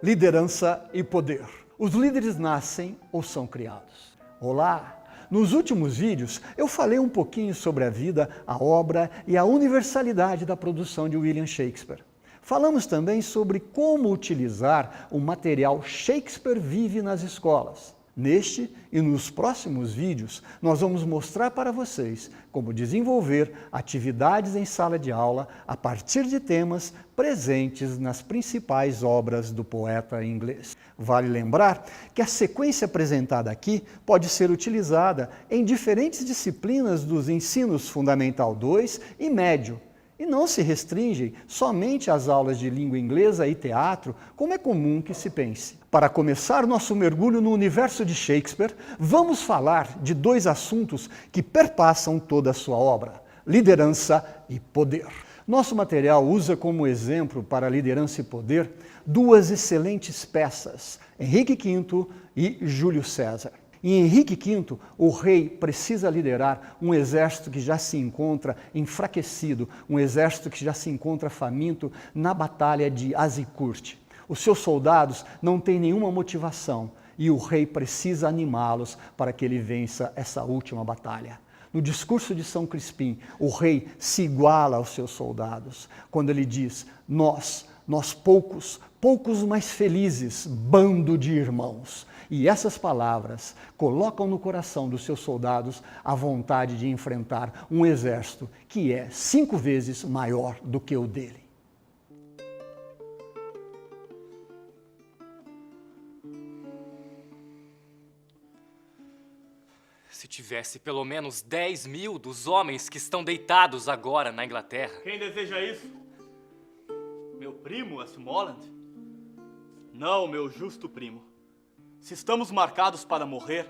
Liderança e poder. Os líderes nascem ou são criados? Olá! Nos últimos vídeos eu falei um pouquinho sobre a vida, a obra e a universalidade da produção de William Shakespeare. Falamos também sobre como utilizar o material Shakespeare Vive nas escolas. Neste e nos próximos vídeos, nós vamos mostrar para vocês como desenvolver atividades em sala de aula a partir de temas presentes nas principais obras do poeta inglês. Vale lembrar que a sequência apresentada aqui pode ser utilizada em diferentes disciplinas dos ensinos Fundamental 2 e Médio, e não se restringem somente às aulas de língua inglesa e teatro, como é comum que se pense. Para começar nosso mergulho no universo de Shakespeare, vamos falar de dois assuntos que perpassam toda a sua obra: liderança e poder. Nosso material usa como exemplo para liderança e poder duas excelentes peças, Henrique V e Júlio César. Em Henrique V, o rei precisa liderar um exército que já se encontra enfraquecido, um exército que já se encontra faminto na batalha de Azincourt. Os seus soldados não têm nenhuma motivação e o rei precisa animá-los para que ele vença essa última batalha. No discurso de São Crispim, o rei se iguala aos seus soldados, quando ele diz: nós poucos mais felizes, bando de irmãos. E essas palavras colocam no coração dos seus soldados a vontade de enfrentar um exército que é 5 vezes maior do que o dele. Se tivesse pelo menos 10 mil dos homens que estão deitados agora na Inglaterra. Quem deseja isso? Meu primo, Westmoreland? Não, meu justo primo. Se estamos marcados para morrer,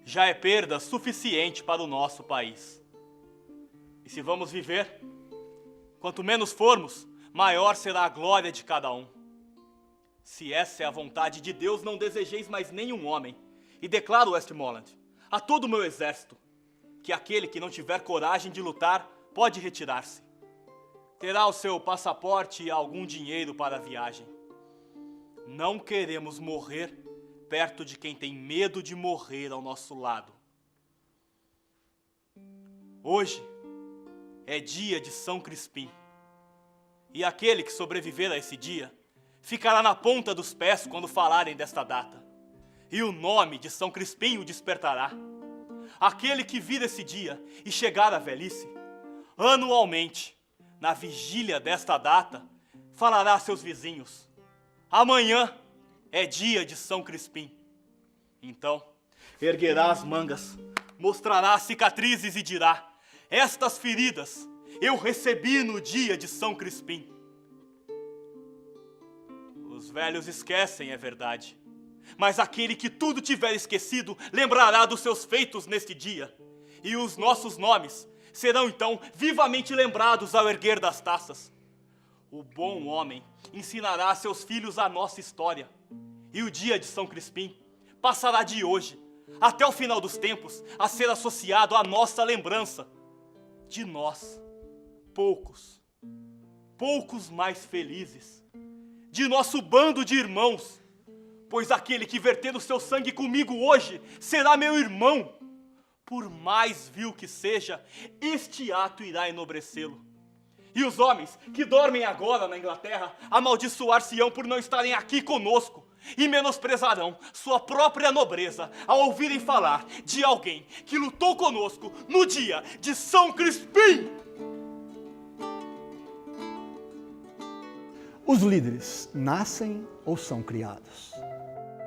já é perda suficiente para o nosso país. E se vamos viver, quanto menos formos, maior será a glória de cada um. Se essa é a vontade de Deus, não desejeis mais nenhum homem. E declaro, Westmoreland, a todo o meu exército, que aquele que não tiver coragem de lutar pode retirar-se. Terá o seu passaporte e algum dinheiro para a viagem. Não queremos morrer perto de quem tem medo de morrer ao nosso lado. Hoje é dia de São Crispim, e aquele que sobreviver a esse dia ficará na ponta dos pés quando falarem desta data, e o nome de São Crispim o despertará. Aquele que vir esse dia e chegar à velhice, anualmente, na vigília desta data, falará a seus vizinhos: amanhã é dia de São Crispim. Então, erguerá as mangas, mostrará as cicatrizes e dirá: estas feridas eu recebi no dia de São Crispim. Os velhos esquecem, é verdade, mas aquele que tudo tiver esquecido lembrará dos seus feitos neste dia, e os nossos nomes serão então vivamente lembrados ao erguer das taças. O bom homem ensinará a seus filhos a nossa história, e o dia de São Crispim passará de hoje, até o final dos tempos, a ser associado à nossa lembrança de nós, poucos mais felizes, de nosso bando de irmãos, pois aquele que verter o seu sangue comigo hoje será meu irmão. Por mais vil que seja, este ato irá enobrecê-lo. E os homens que dormem agora na Inglaterra amaldiçoar-se-ão por não estarem aqui conosco e menosprezarão sua própria nobreza ao ouvirem falar de alguém que lutou conosco no dia de São Crispim. Os líderes nascem ou são criados?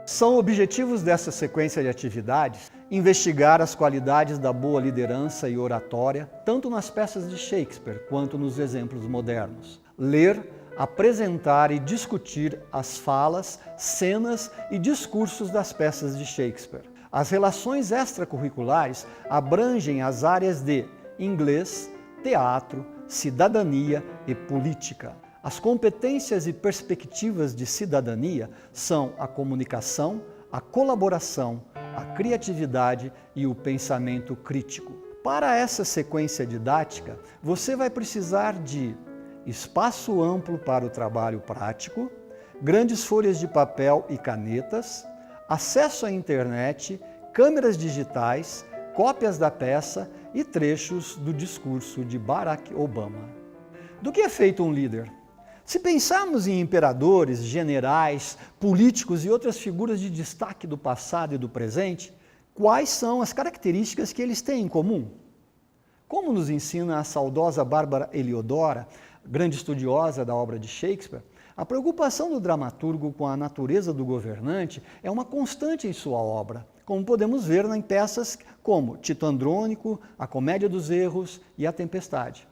São objetivos dessa sequência de atividades investigar as qualidades da boa liderança e oratória, tanto nas peças de Shakespeare quanto nos exemplos modernos. Ler, apresentar e discutir as falas, cenas e discursos das peças de Shakespeare. As relações extracurriculares abrangem as áreas de inglês, teatro, cidadania e política. As competências e perspectivas de cidadania são a comunicação, a colaboração, a criatividade e o pensamento crítico. Para essa sequência didática, você vai precisar de espaço amplo para o trabalho prático, grandes folhas de papel e canetas, acesso à internet, câmeras digitais, cópias da peça e trechos do discurso de Barack Obama. Do que é feito um líder? Se pensarmos em imperadores, generais, políticos e outras figuras de destaque do passado e do presente, quais são as características que eles têm em comum? Como nos ensina a saudosa Bárbara Heliodora, grande estudiosa da obra de Shakespeare, a preocupação do dramaturgo com a natureza do governante é uma constante em sua obra, como podemos ver em peças como Tito Andrônico, A Comédia dos Erros e A Tempestade.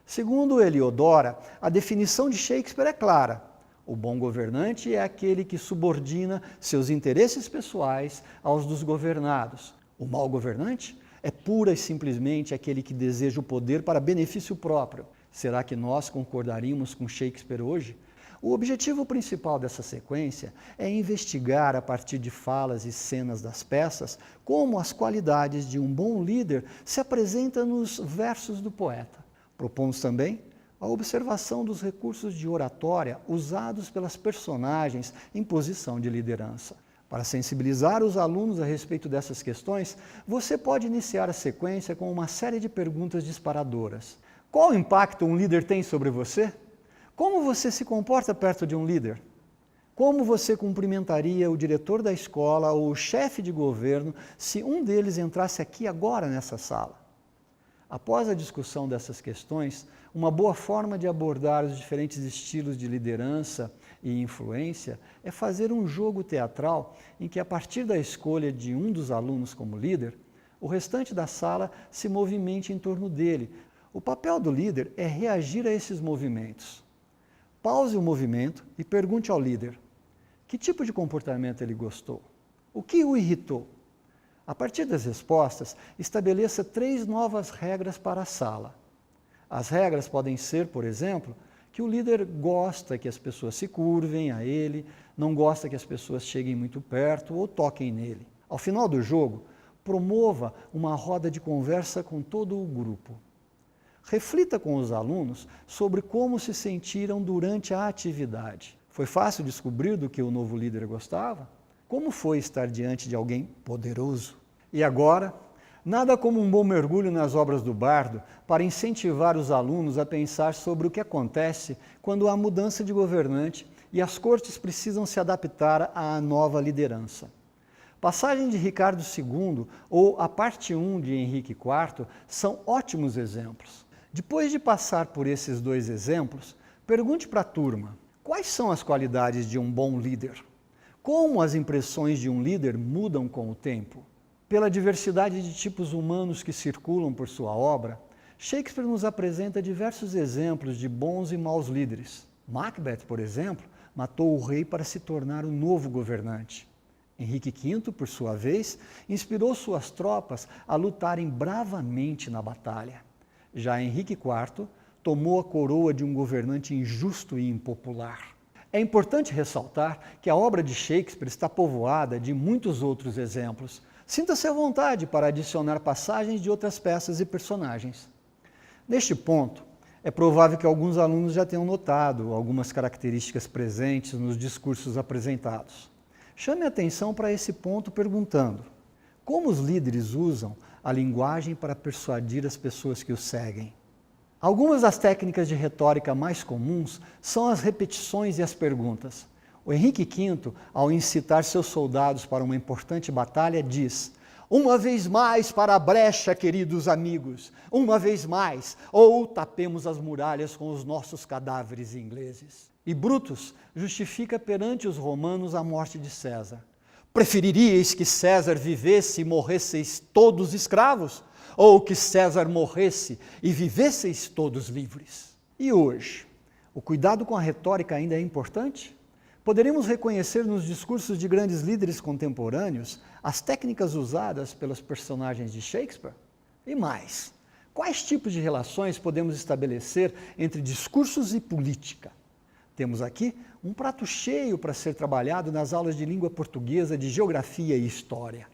Segundo Heliodora, a definição de Shakespeare é clara. O bom governante é aquele que subordina seus interesses pessoais aos dos governados. O mau governante é pura e simplesmente aquele que deseja o poder para benefício próprio. Será que nós concordaríamos com Shakespeare hoje? O objetivo principal dessa sequência é investigar, a partir de falas e cenas das peças, como as qualidades de um bom líder se apresentam nos versos do poeta. Propomos também a observação dos recursos de oratória usados pelas personagens em posição de liderança. Para sensibilizar os alunos a respeito dessas questões, você pode iniciar a sequência com uma série de perguntas disparadoras. Qual impacto um líder tem sobre você? Como você se comporta perto de um líder? Como você cumprimentaria o diretor da escola ou o chefe de governo se um deles entrasse aqui agora nessa sala? Após a discussão dessas questões, uma boa forma de abordar os diferentes estilos de liderança e influência é fazer um jogo teatral em que, a partir da escolha de um dos alunos como líder, o restante da sala se movimente em torno dele. O papel do líder é reagir a esses movimentos. Pause o movimento e pergunte ao líder: que tipo de comportamento ele gostou? O que o irritou? A partir das respostas, estabeleça 3 novas regras para a sala. As regras podem ser, por exemplo, que o líder gosta que as pessoas se curvem a ele, não gosta que as pessoas cheguem muito perto ou toquem nele. Ao final do jogo, promova uma roda de conversa com todo o grupo. Reflita com os alunos sobre como se sentiram durante a atividade. Foi fácil descobrir do que o novo líder gostava? Como foi estar diante de alguém poderoso? E agora, nada como um bom mergulho nas obras do bardo para incentivar os alunos a pensar sobre o que acontece quando há mudança de governante e as cortes precisam se adaptar à nova liderança. Passagem de Ricardo II ou a parte 1 de Henrique IV são ótimos exemplos. Depois de passar por esses 2 exemplos, pergunte para a turma: quais são as qualidades de um bom líder? Como as impressões de um líder mudam com o tempo? Pela diversidade de tipos humanos que circulam por sua obra, Shakespeare nos apresenta diversos exemplos de bons e maus líderes. Macbeth, por exemplo, matou o rei para se tornar o novo governante. Henrique V, por sua vez, inspirou suas tropas a lutarem bravamente na batalha. Já Henrique IV tomou a coroa de um governante injusto e impopular. É importante ressaltar que a obra de Shakespeare está povoada de muitos outros exemplos. Sinta-se à vontade para adicionar passagens de outras peças e personagens. Neste ponto, é provável que alguns alunos já tenham notado algumas características presentes nos discursos apresentados. Chame a atenção para esse ponto perguntando: como os líderes usam a linguagem para persuadir as pessoas que os seguem? Algumas das técnicas de retórica mais comuns são as repetições e as perguntas. O Henrique V, ao incitar seus soldados para uma importante batalha, diz: uma vez mais para a brecha, queridos amigos, uma vez mais, ou tapemos as muralhas com os nossos cadáveres ingleses. E Brutus justifica perante os romanos a morte de César. Preferiríeis que César vivesse e morresseis todos escravos? Ou que César morresse e vivesseis todos livres? E hoje, o cuidado com a retórica ainda é importante? Poderíamos reconhecer nos discursos de grandes líderes contemporâneos as técnicas usadas pelos personagens de Shakespeare? E mais, quais tipos de relações podemos estabelecer entre discursos e política? Temos aqui um prato cheio para ser trabalhado nas aulas de língua portuguesa de geografia e história.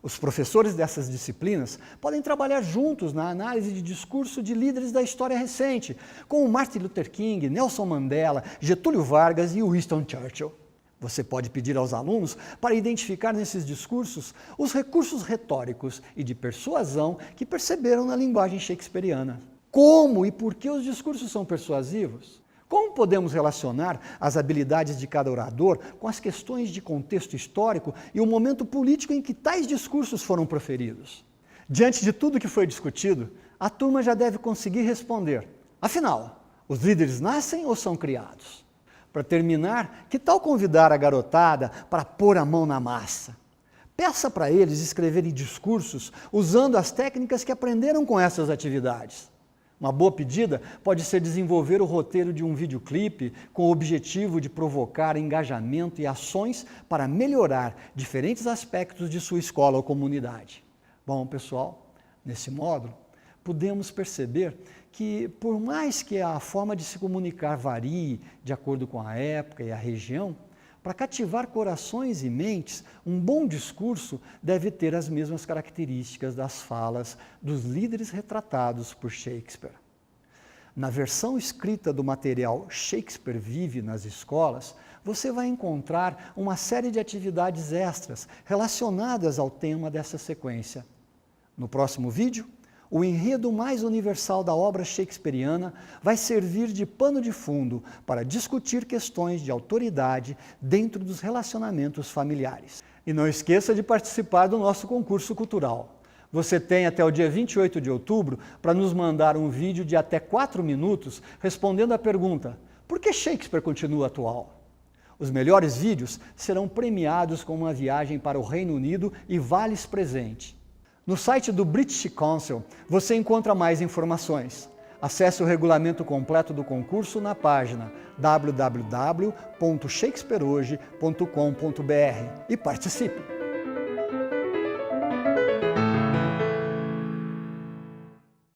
Os professores dessas disciplinas podem trabalhar juntos na análise de discurso de líderes da história recente, como Martin Luther King, Nelson Mandela, Getúlio Vargas e Winston Churchill. Você pode pedir aos alunos para identificar nesses discursos os recursos retóricos e de persuasão que perceberam na linguagem shakespeariana. Como e por que os discursos são persuasivos? Como podemos relacionar as habilidades de cada orador com as questões de contexto histórico e o momento político em que tais discursos foram proferidos? Diante de tudo que foi discutido, a turma já deve conseguir responder. Afinal, os líderes nascem ou são criados? Para terminar, que tal convidar a garotada para pôr a mão na massa? Peça para eles escreverem discursos usando as técnicas que aprenderam com essas atividades. Uma boa pedida pode ser desenvolver o roteiro de um videoclipe com o objetivo de provocar engajamento e ações para melhorar diferentes aspectos de sua escola ou comunidade. Bom, pessoal, nesse módulo, podemos perceber que, por mais que a forma de se comunicar varie de acordo com a época e a região, para cativar corações e mentes, um bom discurso deve ter as mesmas características das falas dos líderes retratados por Shakespeare. Na versão escrita do material Shakespeare Vive nas escolas, você vai encontrar uma série de atividades extras relacionadas ao tema dessa sequência. No próximo vídeo, o enredo mais universal da obra shakespeariana vai servir de pano de fundo para discutir questões de autoridade dentro dos relacionamentos familiares. E não esqueça de participar do nosso concurso cultural. Você tem até o dia 28 de outubro para nos mandar um vídeo de até 4 minutos respondendo à pergunta: por que Shakespeare continua atual? Os melhores vídeos serão premiados com uma viagem para o Reino Unido e vales presente. No site do British Council, você encontra mais informações. Acesse o regulamento completo do concurso na página www.shakespearehoje.com.br e participe!